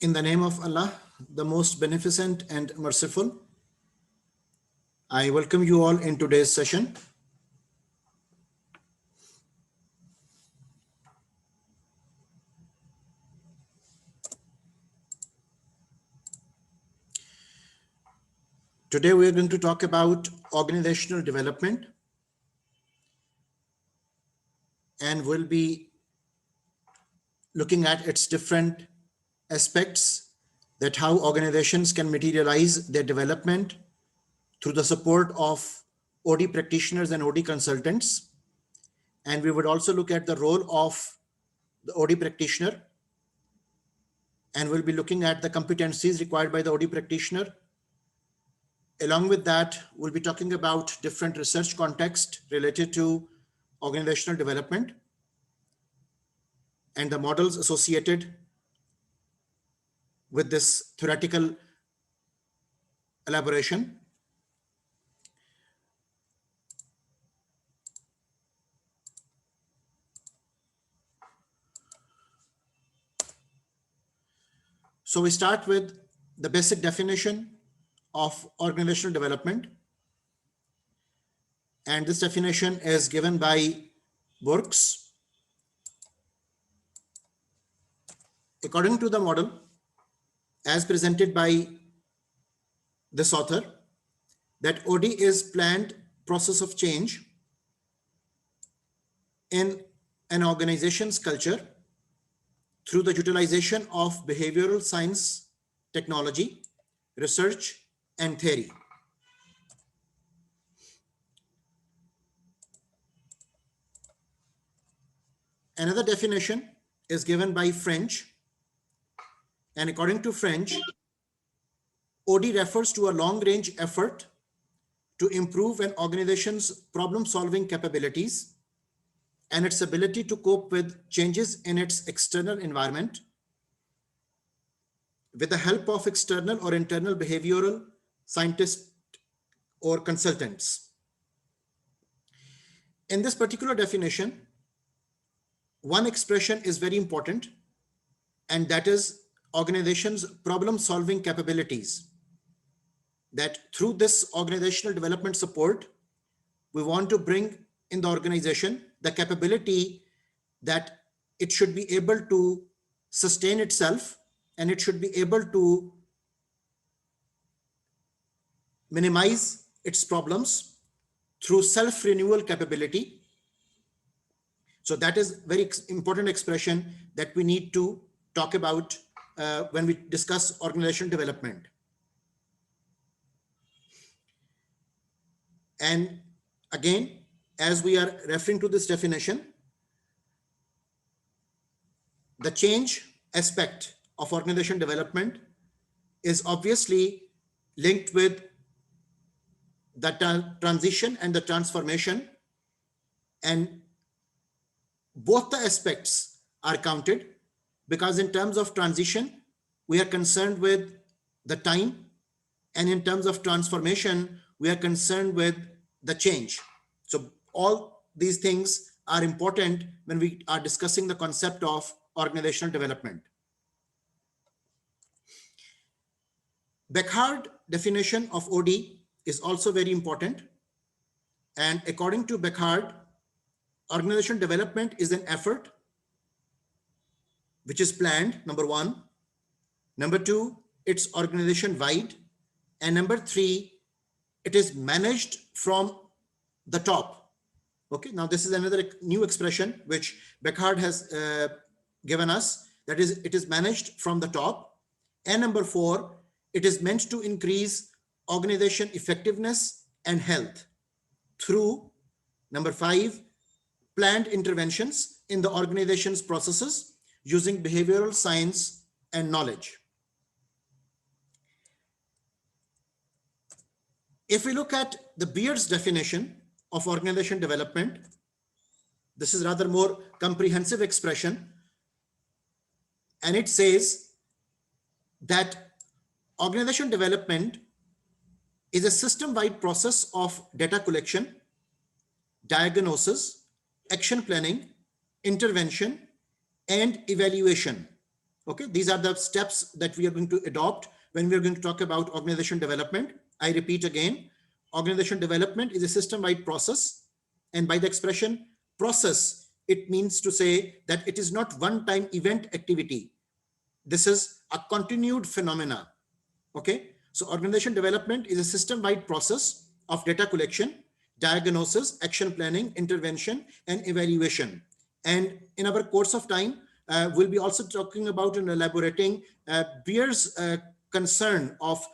In the name of Allah, the most beneficent and merciful, I welcome you all in today's session. Today we are going to talk about organizational development, and we'll be looking at its different aspects, that how organizations can materialize their development through the support of OD practitioners and OD consultants. And we would also look at the role of the OD practitioner, and we'll be looking at the competencies required by the OD practitioner. Along with that, we'll be talking about different research context related to organizational development and the models associated with this theoretical elaboration. So we start with the basic definition of organizational development. And this definition is given by Burks. According to the model as presented by this author, that OD is planned process of change in an organization's culture through the utilization of behavioral science, technology, research, and theory. Another definition is given by French, and according to French, OD refers to a long-range effort to improve an organization's problem-solving capabilities and its ability to cope with changes in its external environment with the help of external or internal behavioral scientists or consultants. In this particular definition, one expression is very important, and that is organization's problem-solving capabilities. That through this organizational development support, we want to bring in the organization the capability that it should be able to sustain itself, and it should be able to minimize its problems through self-renewal capability. So that is very important expression that we need to talk about when we discuss organizational development. And again, as we are referring to this definition, the change aspect of organization development is obviously linked with the transition and the transformation, and both the aspects are counted, because in terms of transition, we are concerned with the time, and in terms of transformation, we are concerned with the change. So all these things are important when we are discussing the concept of organizational development. Beckhardt definition of OD is also very important. And according to Beckhardt, organizational development is an effort which is planned, number one. Number two, it's organization wide. And number three, it is managed from the top. Okay, now this is another new expression which Beckhardt has given us, that is, it is managed from the top. And number four, it is meant to increase organization effectiveness and health through, number five, planned interventions in the organization's processes using behavioral science and knowledge. If we look at the Beard's definition of organization development, this is rather more comprehensive expression, and it says that organization development is a system-wide process of data collection, diagnosis, action planning, intervention, and evaluation. Okay, these are the steps that we are going to adopt when we are going to talk about organization development. I repeat again, organization development is a system-wide process. And by the expression process, it means to say that it is not one-time event activity. This is a continued phenomena. Okay, so organization development is a system-wide process of data collection, diagnosis, action planning, intervention, and evaluation. And in our course of time, we'll be also talking about and elaborating Beer's concern of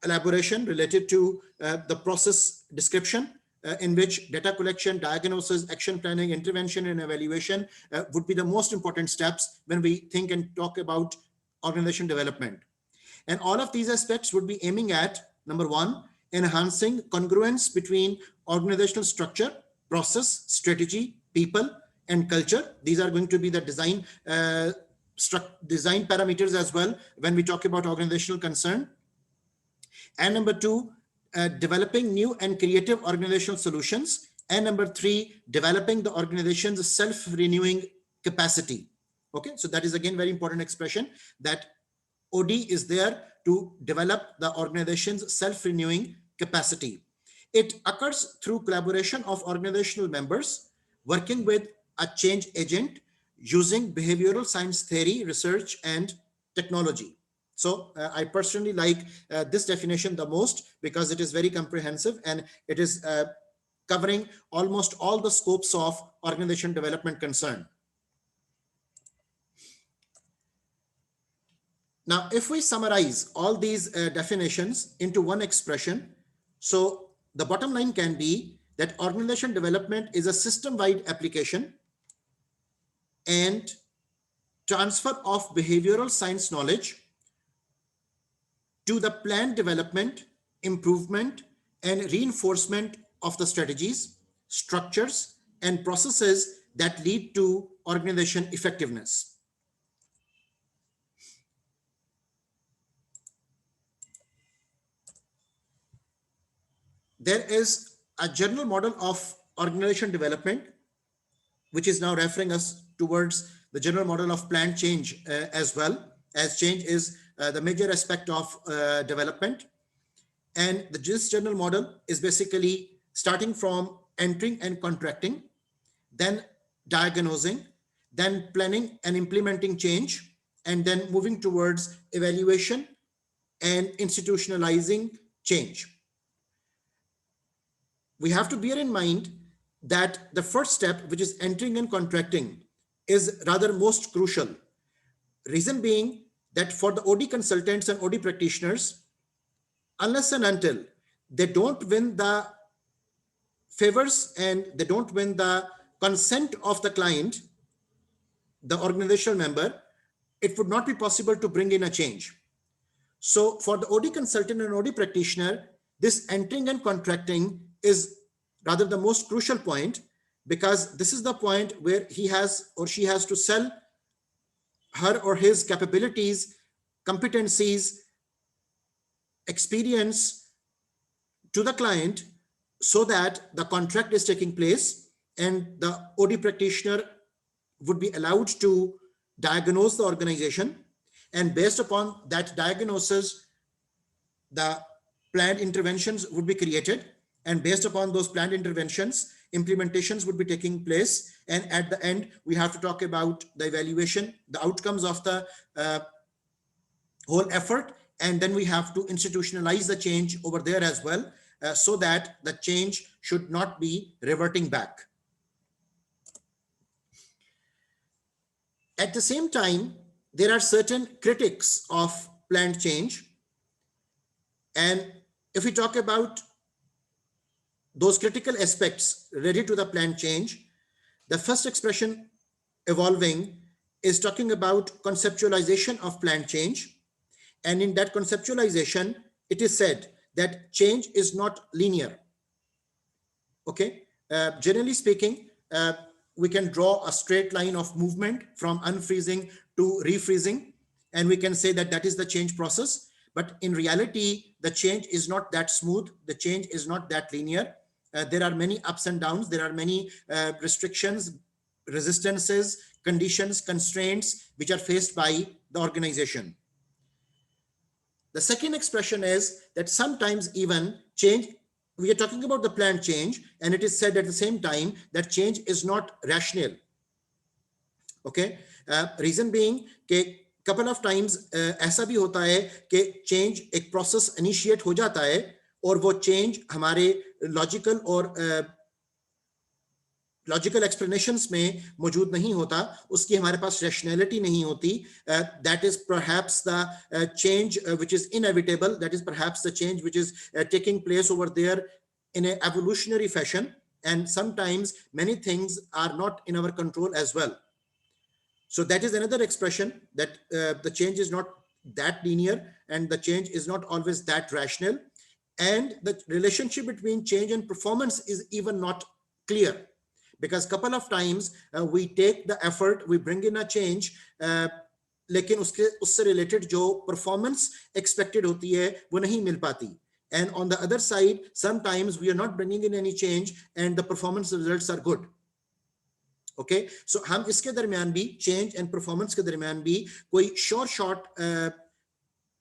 elaboration related to the process description, in which data collection, diagnosis, action planning, intervention, and evaluation would be the most important steps when we think and talk about organization development. And all of these aspects would be aiming at, number one, enhancing congruence between organizational structure, process, strategy, people, and culture. These are going to be the design parameters as well when we talk about organizational concern. And number two, developing new and creative organizational solutions. And number three, developing the organization's self-renewing capacity. Okay, so that is again very important expression, that OD is there to develop the organization's self-renewing capacity. It occurs through collaboration of organizational members working with a change agent using behavioral science theory, research, and technology. So I personally like this definition the most because it is very comprehensive and it is covering almost all the scopes of organization development concern. Now, if we summarize all these definitions into one expression, so the bottom line can be that organization development is a system-wide application and transfer of behavioral science knowledge to the plan development, improvement, and reinforcement of the strategies, structures, and processes that lead to organization effectiveness. There is a general model of organization development, which is now referring us towards the general model of planned change as well, as change is the major aspect of development. And this general model is basically starting from entering and contracting, then diagnosing, then planning and implementing change, and then moving towards evaluation and institutionalizing change. We have to bear in mind that the first step, which is entering and contracting, is rather most crucial. Reason being that for the OD consultants and OD practitioners, unless and until they don't win the favors and they don't win the consent of the client, the organizational member, it would not be possible to bring in a change. So for the OD consultant and OD practitioner, this entering and contracting is rather the most crucial point, because this is the point where he has or she has to sell her or his capabilities, competencies, experience to the client so that the contract is taking place and the OD practitioner would be allowed to diagnose the organization. And based upon that diagnosis, the planned interventions would be created. And based upon those planned interventions, implementations would be taking place. And at the end, we have to talk about the evaluation, the outcomes of the whole effort. And then we have to institutionalize the change over there as well, so that the change should not be reverting back. At the same time, there are certain critics of planned change. And if we talk about those critical aspects related to the planned change, the first expression evolving is talking about conceptualization of planned change. And in that conceptualization, it is said that change is not linear. Okay, generally speaking, we can draw a straight line of movement from unfreezing to refreezing, and we can say that that is the change process. But in reality, the change is not that smooth. The change is not that linear. There are many ups and downs. There are many restrictions, resistances, conditions, constraints which are faced by the organization. The second expression is that sometimes even change, we are talking about the planned change, and it is said at the same time that change is not rational. Okay, reason being कि couple of times ऐसा भी होता है कि change एक process initiate हो जाता है और वो change हमारे logical और लॉजिकल एक्सप्लेनेशंस में मौजूद नहीं होता, उसकी हमारे पास रैशनैलिटी नहीं होती. That is perhaps the change which is inevitable, that is perhaps the change which is taking place over there in an evolutionary fashion, and sometimes many things are not in our control as well. So that is another expression that the change is not that linear and the change is not always that rational, and the relationship between change and performance is even not clear. Because couple of times we take the effort, we bring in a change, लेकिन उससे related जो performance expected होती है वो नहीं मिल पाती. And on the other side, sometimes we are not bringing in any change and the performance results are good. Okay, so हम इसके दरमियान भी change and performance के दरमियान भी कोई short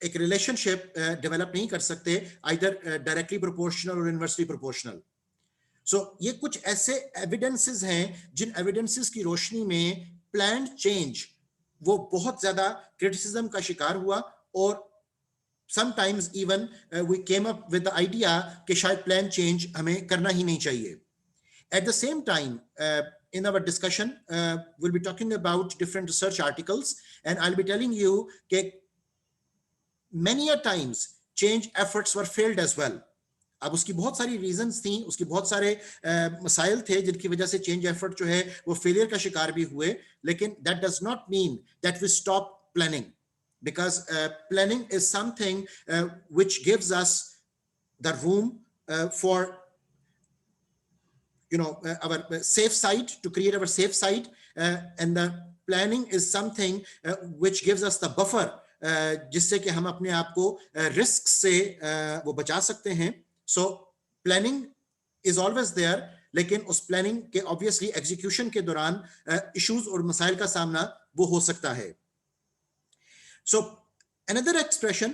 एक relationship develop नहीं कर सकते, either directly proportional or inversely proportional. So ये कुछ ऐसे evidences हैं जिन evidences की रोशनी में planned change वो बहुत ज्यादा criticism का शिकार हुआ, और sometimes even we came up with the idea कि शायद planned change हमें करना ही नहीं चाहिए. At the same time, in our discussion, we'll be talking about different research articles, and I'll be telling you that many a times change efforts were failed as well. अब उसकी बहुत सारी reasons थी, उसकी बहुत सारे मसाइल थे जिनकी वजह से चेंज एफर्ट जो है वो फेलियर का शिकार भी हुए, लेकिन that does not mean that we stop planning, because planning is something which gives us the room for our safe side, to create our safe side, and the planning is something which gives us the buffer, जिससे कि हम अपने आप को risk से वो बचा सकते हैं. So planning is always there, लेकिन उस प्लानिंग के ऑब्वियसली एग्जीक्यूशन के दौरान इश्यूज और मसाइल का सामना वो हो सकता है. So another expression,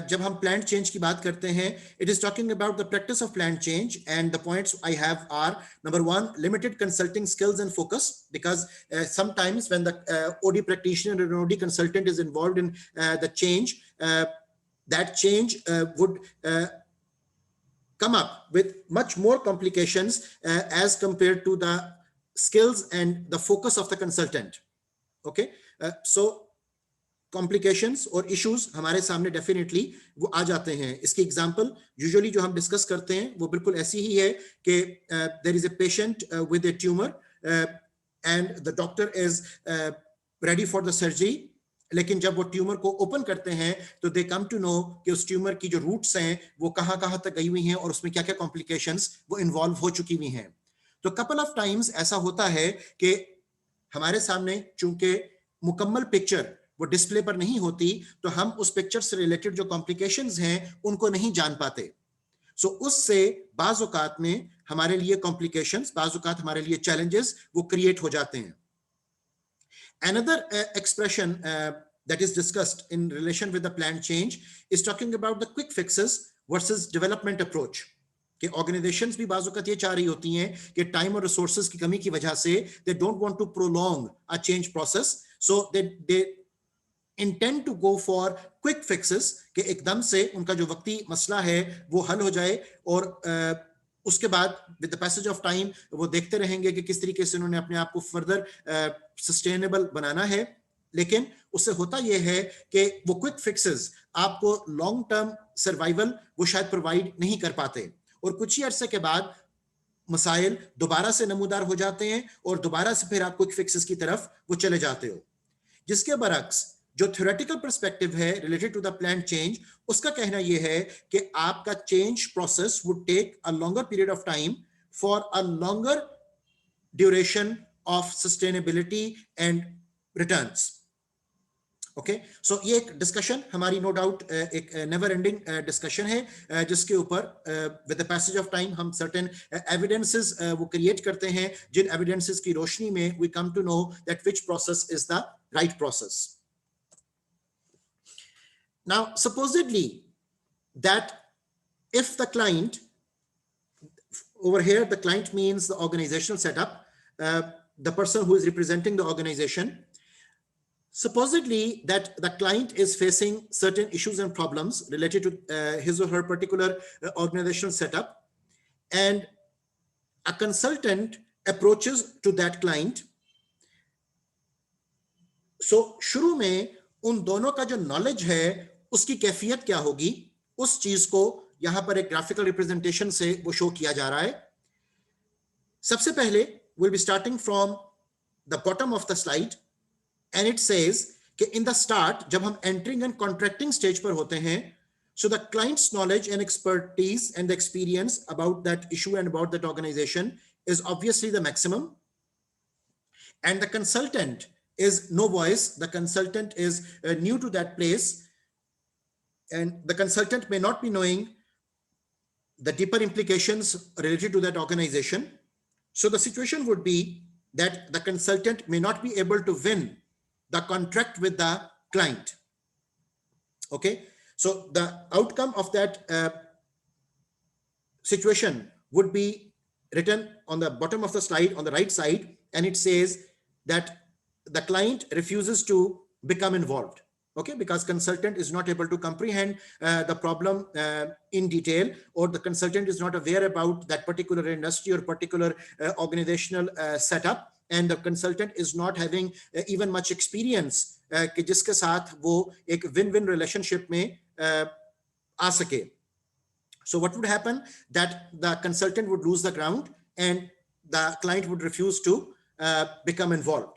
जब हम planned change की बात करते हैं, it is talking about the practice of planned change, and the points I have are: number one, limited consulting skills and focus, because sometimes when the OD practitioner or OD consultant is involved in the change, that change would come up with much more complications as compared to the skills and the focus of the consultant. Okay, so complications और issues हमारे सामने definitely वो आ जाते हैं. इसकी example usually जो हम discuss करते हैं वो बिल्कुल ऐसी ही है कि there is a patient with a tumour and the doctor is ready for the surgery, लेकिन जब वो ट्यूमर को ओपन करते हैं तो दे कम टू नो कि उस ट्यूमर की जो रूट्स हैं वो कहां तक गई हुई हैं और उसमें क्या क्या कॉम्प्लिकेशंस वो इन्वॉल्व हो चुकी हुई हैं. तो कपल ऑफ टाइम्स ऐसा होता है कि हमारे सामने चूंकि मुकम्मल पिक्चर वो डिस्प्ले पर नहीं होती, तो हम उस पिक्चर से रिलेटेड जो कॉम्प्लिकेशंस हैं उनको नहीं जान पाते. सो उससे बाज़ औक़ात में हमारे लिए कॉम्प्लिकेशंस, बाज़ औक़ात हमारे लिए चैलेंजेस वो क्रिएट हो जाते हैं. Another expression that is discussed in relation with the planned change is talking about the quick fixes versus development approach. कि ऑर्गेनाइजेशंस भी बाज़ औक़ात ये चाह रही होती हैं कि टाइम और रिसोर्सेज की कमी की वजह से they don't want to prolong a change process, so they intend to go for quick fixes कि एकदम से उनका जो वक्ती मसला है वो हल हो जाए, और उसके बाद with the passage of time वो देखते रहेंगे कि किस तरीके से उन्होंने अपने आप को फर्दर सस्टेनेबल बनाना है. लेकिन उससे होता ये है कि वो क्विक फिक्सेस आपको लॉन्ग टर्म सर्वाइवल वो शायद प्रोवाइड नहीं कर पाते, और कुछ ही अरसे के बाद मसाइल दोबारा से नमूदार हो जाते हैं और दोबारा से फिर आप क्विक फिक्सेस की तरफ वो चले जाते हो. जिसके बरक्स जो थ्योरेटिकल पर्सपेक्टिव है related to the plan change, उसका कहना यह है कि आपका change process would take a longer period of time for a longer duration of sustainability and returns. Okay so ये एक डिस्कशन हमारी नो डाउट एक नेवर एंडिंग डिस्कशन है जिसके ऊपर with the passage of time हम सर्टेन एविडेंसेस वो create करते हैं, जिन एविडेंसेस की रोशनी में we come to know that which process is the right process. Now supposedly that if the client, over here the client means the organizational setup, the person who is representing the organization, supposedly that the client is facing certain issues and problems related to his or her particular organizational setup, and a consultant approaches to that client. So शुरू में उन दोनों का जो knowledge है उसकी कैफियत क्या होगी, उस चीज को यहां पर एक ग्राफिकल रिप्रेजेंटेशन से वो शो किया जा रहा है. सबसे पहले we'll be starting from the bottom of the slide, and it says कि in the start जब हम entering and contracting stage पर होते हैं, so the client's knowledge and expertise and the experience about that issue and about that organization is obviously the maximum, and the consultant is no voice, the consultant is new to that place, and the consultant may not be knowing the deeper implications related to that organization. So the situation would be that the consultant may not be able to win the contract with the client. Okay, so the outcome of that situation would be written on the bottom of the slide on the right side, and it says that the client refuses to become involved. Okay, because consultant is not able to comprehend the problem in detail, or the consultant is not aware about that particular industry or particular organizational setup, and the consultant is not having even much experience कि जिसके साथ वो एक win-win relationship में आ सके. So what would happen, that the consultant would lose the ground and the client would refuse to become involved.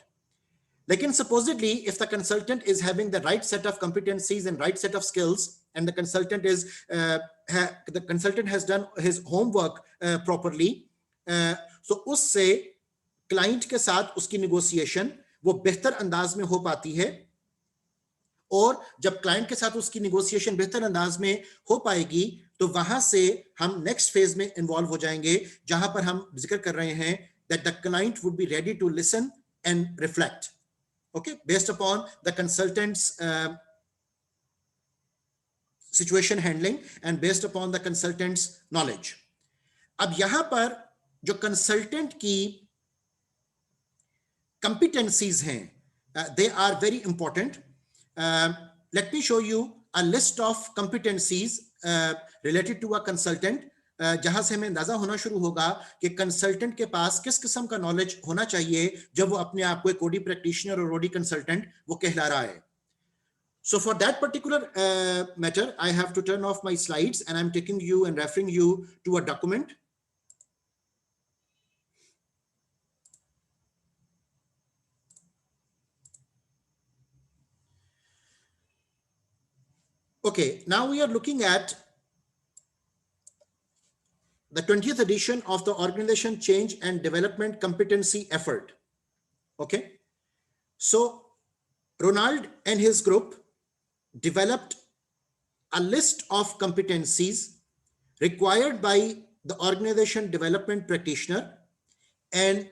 Lekin supposedly if the consultant is having the right set of competencies and right set of skills, and the consultant is the consultant has done his homework properly, so उससे client के साथ उसकी negotiation वो बेहतर अंदाज में हो पाती है, और जब क्लाइंट के साथ उसकी नेगोशिएशन बेहतर अंदाज में हो पाएगी तो वहां से हम नेक्स्ट फेज में इन्वॉल्व हो जाएंगे, जहां पर हम जिक्र कर रहे हैं that the client would be ready to listen and reflect, okay, based upon the consultant's situation handling and based upon the consultant's knowledge. अब यहां पर जो consultant की competencies हैं, they are very important. Let me show you a list of competencies related to a consultant, जहां से हमें अंदाजा होना शुरू होगा कि कंसल्टेंट के पास किस किस्म का नॉलेज होना चाहिए जब वो अपने आप को एक ओडी प्रैक्टिशनर और ओडी कंसल्टेंट वो कहला रहा है. So for that particular matter, I have to turn off my slides and I'm taking you and referring you to a document. Okay, now we are looking at the 20th edition of the Organization Change and Development Competency Effort. Okay, so Ronald and his group developed a list of competencies required by the organization development practitioner, and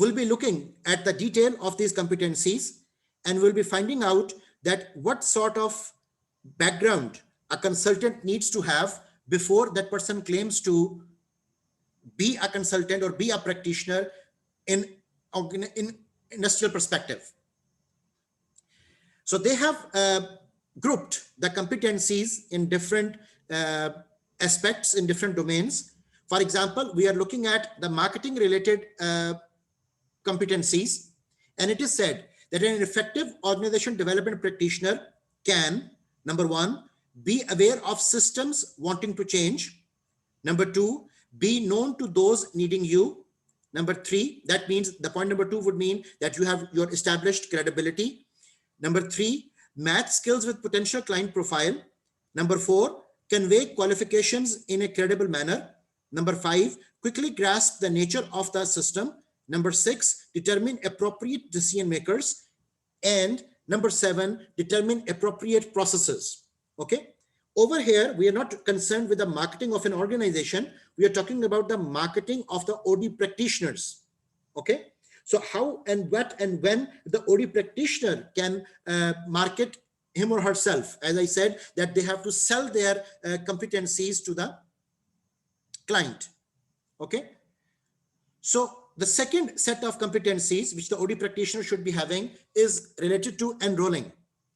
we'll be looking at the detail of these competencies, and we'll be finding out that what sort of background a consultant needs to have before that person claims to be a consultant or be a practitioner in industrial perspective. So they have grouped the competencies in different aspects, in different domains. For example, we are looking at the marketing related competencies, and it is said that an effective organization development practitioner can, number one, be aware of systems wanting to change. Number two, be known to those needing you. Number three, that means the point number two would mean that you have your established credibility. Number three, match skills with potential client profile. Number four, convey qualifications in a credible manner. Number five, quickly grasp the nature of the system. Number six, determine appropriate decision makers. And Number 7, determine appropriate processes. Okay. Over here, we are not concerned with the marketing of an organization. We are talking about the marketing of the OD practitioners. Okay. So how and what and when the OD practitioner can market him or herself. As I said, that they have to sell their competencies to the client. Okay. So the second set of competencies which the OD practitioner should be having is related to enrolling.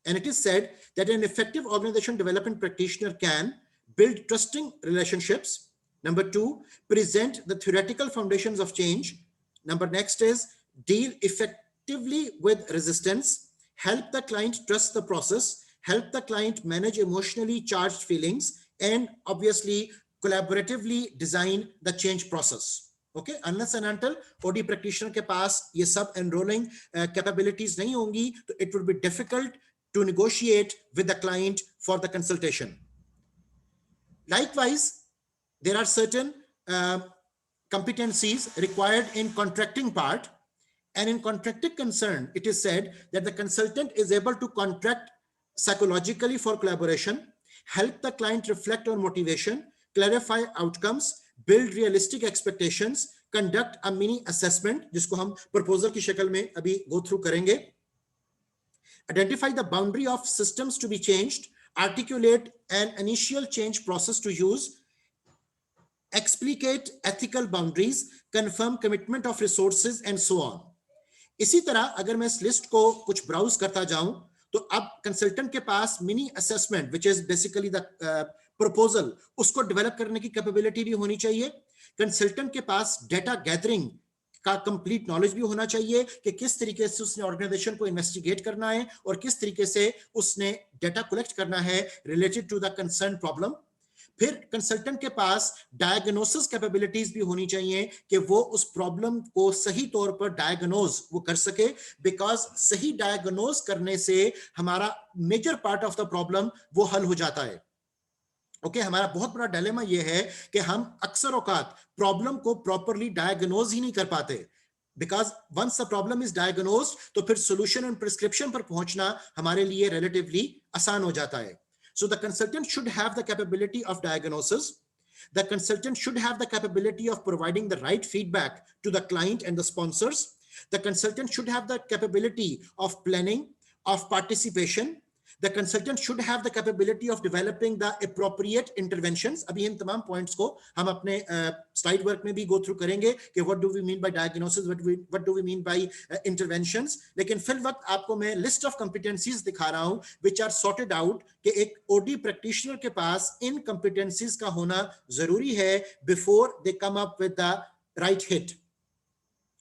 And it is said that an effective organization development practitioner can build trusting relationships. Number 2, present the theoretical foundations of change. Number next is deal effectively with resistance, help the client trust the process, help the client manage emotionally charged feelings, and obviously collaboratively design the change process. Okay, unless and until OD practitioner के पास ये सब enrolling capabilities नहीं होंगी, तो it would be difficult to negotiate with the client for the consultation. Likewise, there are certain competencies required in contracting part, and in contracting concern, it is said that the consultant is able to contract psychologically for collaboration, help the client reflect on motivation, clarify outcomes, build realistic expectations, conduct a mini assessment, जिसको हम proposal की शक्ल में अभी go through करेंगे, identify the boundary of systems to be changed, articulate an initial change process to use, explicate ethical boundaries, confirm commitment of resources, and so on. इसी तरह अगर मैं इस लिस्ट को कुछ ब्राउज करता जाऊं, तो अब कंसल्टेंट के पास mini assessment which is basically the proposal, उसको डेवलप करने की कैपेबिलिटी भी होनी चाहिए. कंसल्टेंट के पास डेटा गैदरिंग का कंप्लीट नॉलेज भी होना चाहिए कि किस तरीके से उसने ऑर्गेनाइजेशन को इन्वेस्टिगेट करना है और किस तरीके से उसने डेटा कलेक्ट करना है related to the concern problem. फिर कंसल्टेंट के पास डायग्नोसिस कैपेबिलिटीज भी होनी चाहिए कि वो उस प्रॉब्लम को सही तौर पर डायग्नोज वो कर सके, बिकॉज सही डायग्नोज करने से हमारा major part of the problem वो हल हो जाता है. ओके, हमारा बहुत बड़ा डिलेमा ये है कि हम अक्सर औकात प्रॉब्लम को प्रॉपरली डायग्नोज ही नहीं कर पाते, because once the problem is diagnosed तो फिर सोल्यूशन एंड प्रिस्क्रिप्शन पर पहुंचना हमारे लिए रिलेटिवली आसान हो जाता है. So the consultant should have the capability of diagnosis. The consultant should have the capability of providing the right feedback to the client and the sponsors. The consultant should have the capability of planning, of participation. The consultant should have the capability of developing the appropriate interventions. अभी इन तमाम points को हम अपने slide work में भी go through करेंगे कि what do we mean by diagnosis, what do we mean by interventions. लेकिन फिल वक्त आपको मैं list of competencies दिखा रहा हूँ which are sorted out कि एक OD practitioner के पास इन competencies का होना जरूरी है before they come up with the right hit.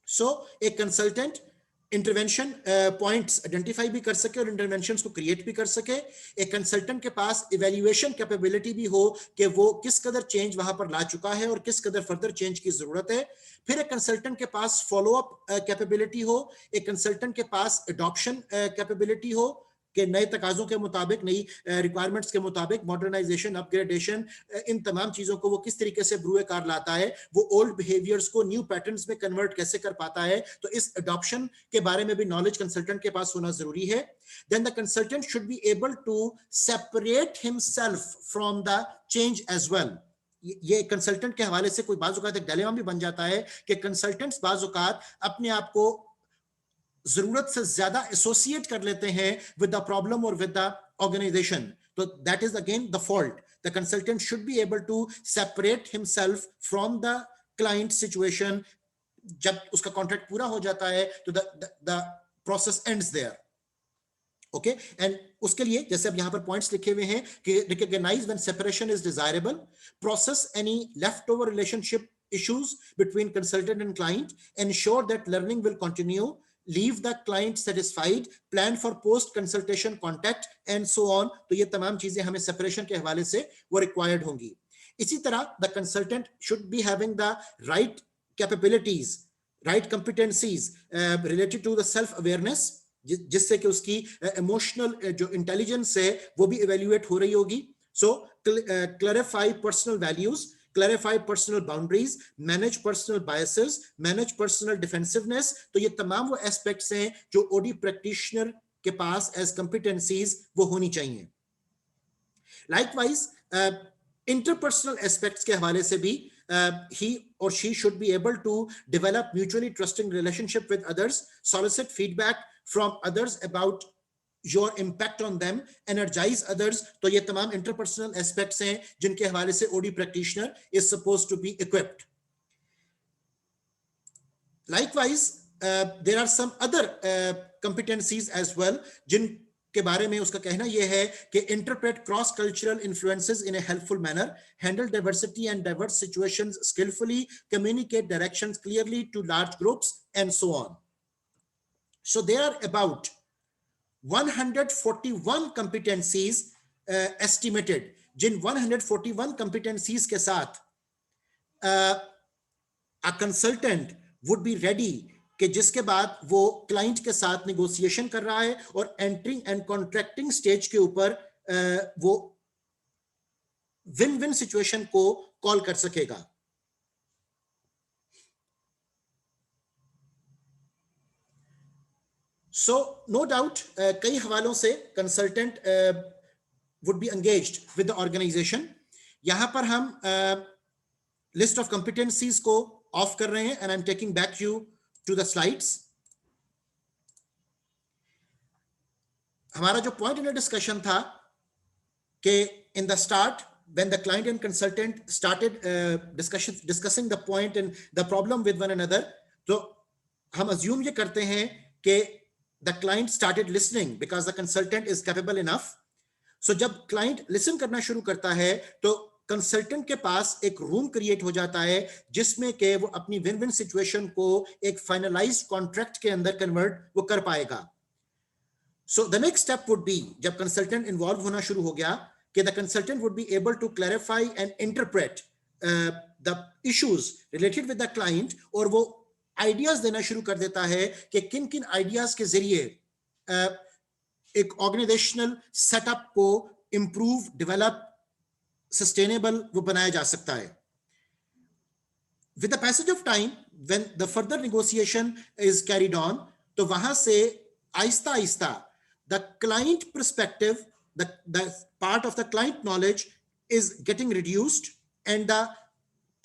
So a consultant intervention points identify भी कर सके और इंटरवेंशंस को क्रिएट भी कर सके. एक कंसल्टेंट के पास इवैल्यूएशन कैपेबिलिटी भी हो कि वो किस कदर चेंज वहां पर ला चुका है और किस कदर फर्दर चेंज की जरूरत है. फिर एक कंसल्टेंट के पास फॉलो अप कैपेबिलिटी हो, एक कंसल्टेंट के पास एडॉप्शन कैपेबिलिटी हो कि नए तकाजों के मुताबिक, नई रिक्वायरमेंट्स के मुताबिक मॉडर्नाइजेशन, अपग्रेडेशन, इन तमाम चीजों को वो किस तरीके से ब्रूए कार लाता है, वो ओल्ड बिहेवियर्स को न्यू पैटर्न्स में कन्वर्ट कैसे कर पाता है. तो इस अडॉप्शन के बारे में भी नॉलेज कंसल्टेंट के पास होना जरूरी है. Then the consultant should be able to separate himself from the change as well. ये कंसल्टेंट के हवाले से कोई बाज़ औक़ात एक डिलेमा भी बन जाता है कि कंसल्टेंट्स बाज़ औक़ात अपने आप को जरूरत से ज्यादा एसोसिएट कर लेते हैं विद द प्रॉब्लम और विद द ऑर्गेनाइजेशन. तो that is again the fault. The consultant should be able to separate himself from the client situation. जब उसका कॉन्ट्रैक्ट पूरा हो जाता है तो the process ends there. Okay, and उसके लिए जैसे अब यहां पर पॉइंट्स लिखे हुए हैं कि recognise when separation is desirable, process any left over relationship issues between consultant and client, ensure that learning will continue, leave the client satisfied, plan for post consultation contact and so on. तो ये तमाम चीजें हमें separation के हवाले से वो required होंगी. इसी तरह the consultant should be having the right capabilities, right competencies related to the self awareness, जिससे कि उसकी emotional जो intelligence है वो भी evaluate हो रही होगी. So clarify personal values, clarify personal boundaries, manage personal biases, manage personal defensiveness. तो ये तमाम वो एस्पेक्ट्स हैं जो ओडी प्रैक्टिशनर के पास एज कंपिटेंसीज वो होनी चाहिए। लाइकवाइज interpersonal aspects के हवाले से भी he or she should be able to develop mutually trusting relationship with others, solicit feedback from others about your impact on them, energize others। तो ये तमाम interpersonal aspects हैं जिनके हवाले से OD practitioner is supposed to be equipped। Likewise, there are some other competencies as well जिन के बारे में उसका कहना यह है कि interpret cross cultural influences in a helpful manner, handle diversity and diverse situations skillfully, communicate directions clearly to large groups, and so on। So there are about 141 competencies estimated, Jin 141 competencies के साथ a consultant would be ready कि जिसके बाद वो client के साथ negotiation कर रहा है और एंटरिंग एंड कॉन्ट्रैक्टिंग स्टेज के ऊपर वो विन विन सिचुएशन को कॉल कर सकेगा। सो नो डाउट कई हवालों से consultant would be engaged with the organisation. यहां पर हम लिस्ट ऑफ कंपिटेंसीज को ऑफ कर रहे हैं and I am taking back you to the slides। हमारा जो पॉइंट इन डिस्कशन था कि in the start when the client and consultant started discussing the point and the problem with one another, तो हम assume ये करते हैं कि the client started listening because the consultant is capable enough। so जब client listen करना शुरू करता है तो कंसल्टेंट के पास एक रूम क्रिएट हो जाता है जिसमें के वो अपनी विन विन सिचुएशन को एक फाइनलाइज्ड कॉन्ट्रैक्ट के अंदर कन्वर्ट वो कर पाएगा। So the next step would be, जब कंसल्टेंट इन्वॉल्व होना शुरू हो गया, कि the consultant would be able to clarify and interpret the issues related with the client, और वो आइडियाज देना शुरू कर देता है कि किन किन आइडियाज के जरिए एक ऑर्गेनाइजेशनल सेटअप को इंप्रूव, डेवलप, सस्टेनेबल वो बनाया जा सकता है। With the passage of time when the further negotiation is carried on, तो वहां से Aahista Aahista the client perspective, the part of the client knowledge is getting reduced and the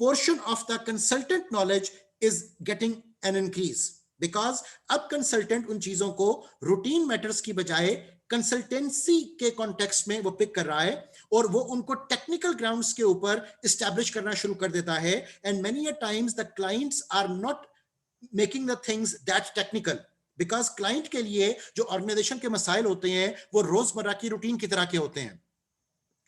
portion of the consultant knowledge is getting an increase, because अब consultant उन चीजों को routine matters की बजाय consultancy के कॉन्टेक्स्ट में वो पिक कर रहा है और वो उनको टेक्निकल ग्राउंड्स के ऊपर एस्टैब्लिश करना शुरू कर देता है। And many a times the clients are not making the things that technical, because client के लिए जो ऑर्गेनाइजेशन के मसाइल होते हैं वो रोजमर्रा की रूटीन की तरह के होते हैं,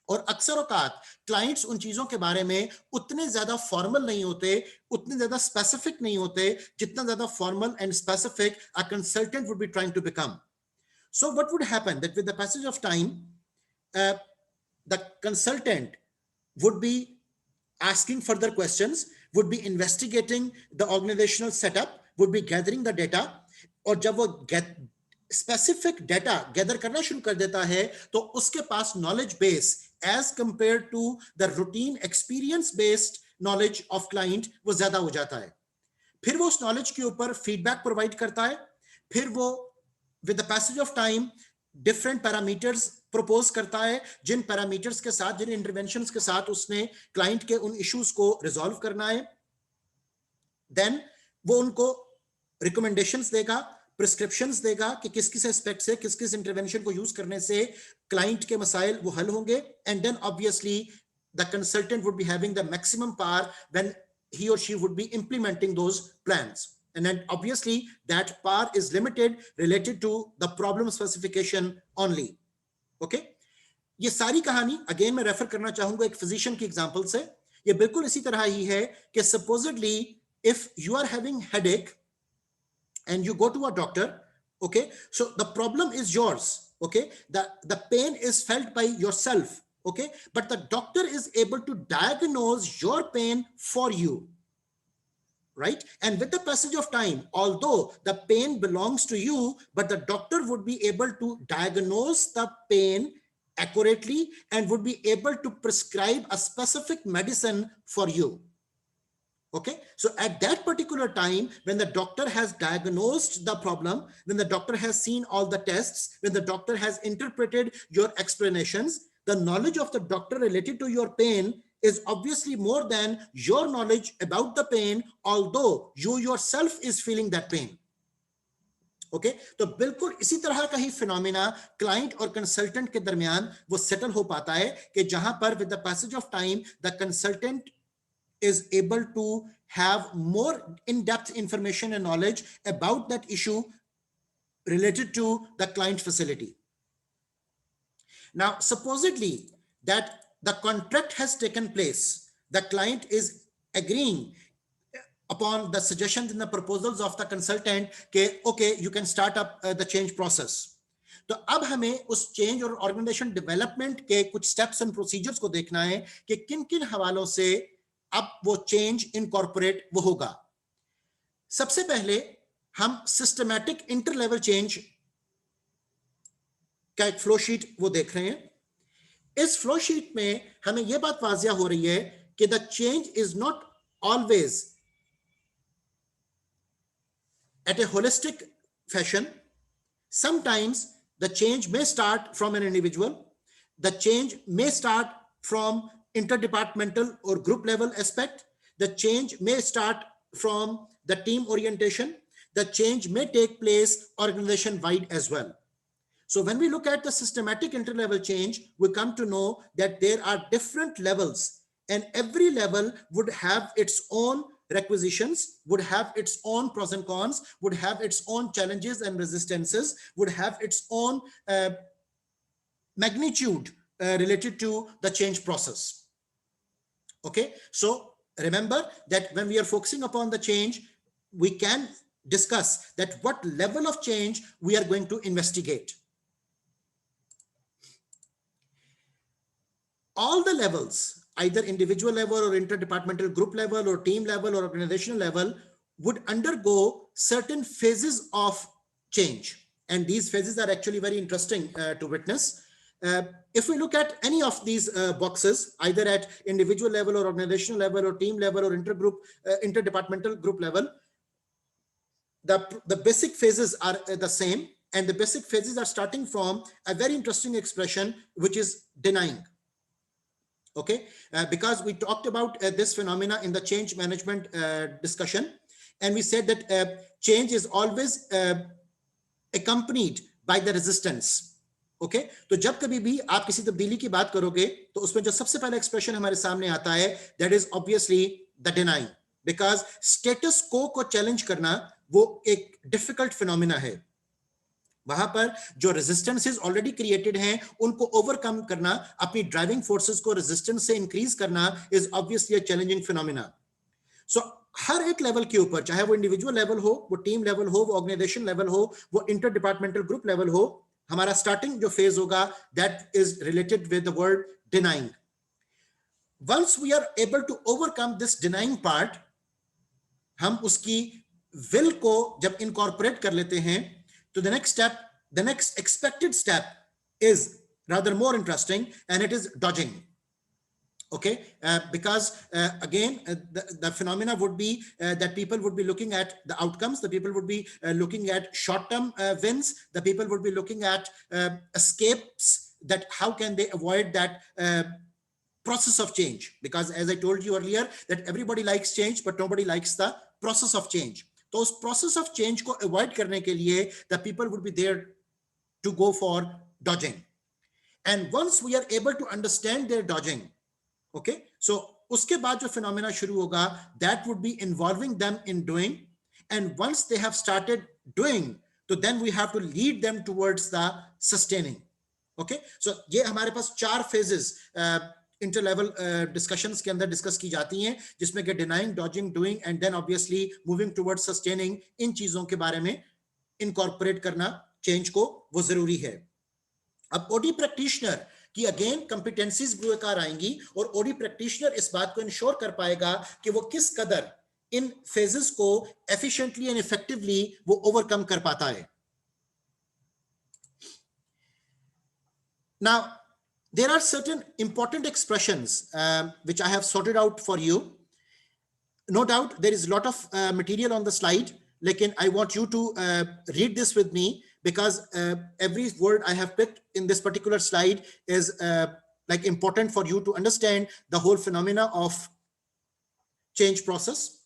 और अक्सर औकात क्लाइंट्स उन चीजों के बारे में उतने ज्यादा फॉर्मल नहीं होते, उतने ज्यादा स्पेसिफिक नहीं होते जितना ज्यादा formal and specific a consultant would be trying to become. So what would happen that with the passage of time, the consultant would be asking further questions, would be investigating the organizational setup, would be gathering the data, और जब वो specific data gather करना शुरू कर देता है तो उसके पास knowledge base as compared to the routine experience based knowledge of client वो ज्यादा हो जाता है। फिर वो उस knowledge के ऊपर feedback provide करता है, फिर वो with the passage of time different parameters propose करता है, जिन parameters के साथ, जिन interventions के साथ उसने client के उन issues को resolve करना है। then वो उनको recommendations देगा, prescriptions देगा कि किस किस aspect से, किस किस intervention को use करने से client के मसाइल वो हल होंगे। and then obviously the consultant would be having the maximum power when he or she would be implementing those plans, and then obviously that power is limited related to the problem specification only। okay, ये सारी कहानी again मैं refer करना चाहूंगा एक physician की example से। ये बिल्कुल इसी तरह ही है कि supposedly if you are having headache and you go to a doctor, okay, so the problem is yours, okay, the pain is felt by yourself, okay, but the doctor is able to diagnose your pain for you, right? And with the passage of time, although the pain belongs to you, but the doctor would be able to diagnose the pain accurately and would be able to prescribe a specific medicine for you, Okay, so at that particular time, when the doctor has diagnosed the problem, when the doctor has seen all the tests, when the doctor has interpreted your explanations, the knowledge of the doctor related to your pain is obviously more than your knowledge about the pain, although you yourself is feeling that pain. Okay तो बिल्कुल इसी तरह का ही phenomena client और consultant के दरमियान वो settle हो पाता है कि जहां पर with the passage of time the consultant is able to have more in-depth information and knowledge about that issue related to the client facility. Now, supposedly that the contract has taken place, the client is agreeing upon the suggestions and the proposals of the consultant कि okay, you can start up the change process. तो अब हमें उस change और organisation development के कुछ steps and procedures को देखना है कि किन किन हवालों से अब वो चेंज इनकॉर्पोरेट वो होगा. सबसे पहले हम सिस्टमैटिक इंटर लेवल चेंज का एक फ्लो शीट वो देख रहे हैं. इस फ्लो शीट में हमें यह बात वाजिया हो रही है कि the change is not always at a holistic fashion. Sometimes the change may start from an individual. The change may start from interdepartmental or group level aspect. The change may start from the team orientation. The change may take place organization wide as well. So when we look at the systematic inter-level change, we come to know that there are different levels, and every level would have its own requisitions, would have its own pros and cons, would have its own challenges and resistances, would have its own magnitude related to the change process. Okay, so remember that when we are focusing upon the change, we can discuss that what level of change we are going to investigate. All the levels, either individual level or interdepartmental group level or team level or organizational level, would undergo certain phases of change. And these phases are actually very interesting to witness. If we look at any of these boxes, either at individual level or organizational level or team level or interdepartmental group level, the basic phases are the same. And the basic phases are starting from a very interesting expression, which is denying. Okay, because we talked about this phenomena in the change management discussion, and we said that change is always accompanied by the resistance. Okay, तो जब कभी भी आप किसी तब्दीली की बात करोगे तो उसमें जो सबसे पहला एक्सप्रेशन हमारे सामने आता है, that is obviously the denying, because status quo को चैलेंज करना वो एक डिफिकल्ट फिनोमिना है. वहां पर जो रेजिस्टेंसेस ऑलरेडी क्रिएटेड हैं उनको ओवरकम करना, अपनी ड्राइविंग फोर्सेस को रेजिस्टेंस से इंक्रीज करना is obviously a challenging phenomena. So हर एक लेवल के ऊपर, चाहे वो इंडिविजुअल लेवल हो, वो टीम लेवल हो, वो ऑर्गेनाइजेशन लेवल हो, वो इंटर डिपार्टमेंटल ग्रुप लेवल हो, हमारा स्टार्टिंग जो फेज होगा that is related with the word denying. Once we are able to overcome this denying part, हम उसकी विल को जब इनकॉर्पोरेट कर लेते हैं, to the next step, the next expected step is rather more interesting, and it is dodging. Okay, because again, the phenomena would be that people would be looking at the outcomes, the people would be looking at short-term wins, the people would be looking at escapes, that how can they avoid that process of change, because as I told you earlier that everybody likes change but nobody likes the process of change. तो उस process of change को avoid करने के लिए the people would be there to go for dodging. And once we are able to understand their dodging, okay, so उसके बाद जो phenomena शुरू होगा that would be involving them in doing, and once they have started doing, तो then we have to lead them towards the sustaining. Okay, so ये हमारे पास 4 phases inter level discussions के अंदर डिस्कस की जाती हैं, जिसमें कि denying, dodging, doing and then obviously moving towards sustaining. इन चीजों के बारे में इनकॉर्पोरेट करना चेंज को वो जरूरी है. अब ओडी प्रैक्टिशनर की अगेन कंपिटेंसीज बेकार आएंगी, और ओडी प्रैक्टिशनर इस बात को इंश्योर कर पाएगा कि वो किस कदर इन फेजेस को एफिशिएंटली एंड इफेक्टिवली वो ओवरकम कर पाता है. Now, there are certain important expressions which I have sorted out for you. no doubt there is a lot of material on the slide. Like, I want you to read this with me, because every word I have picked in this particular slide is like important for you to understand the whole phenomena of change process.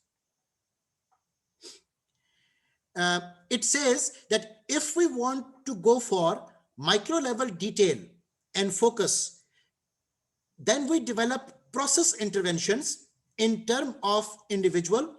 It says that if we want to go for micro level detail and focus, then we develop process interventions in terms of individual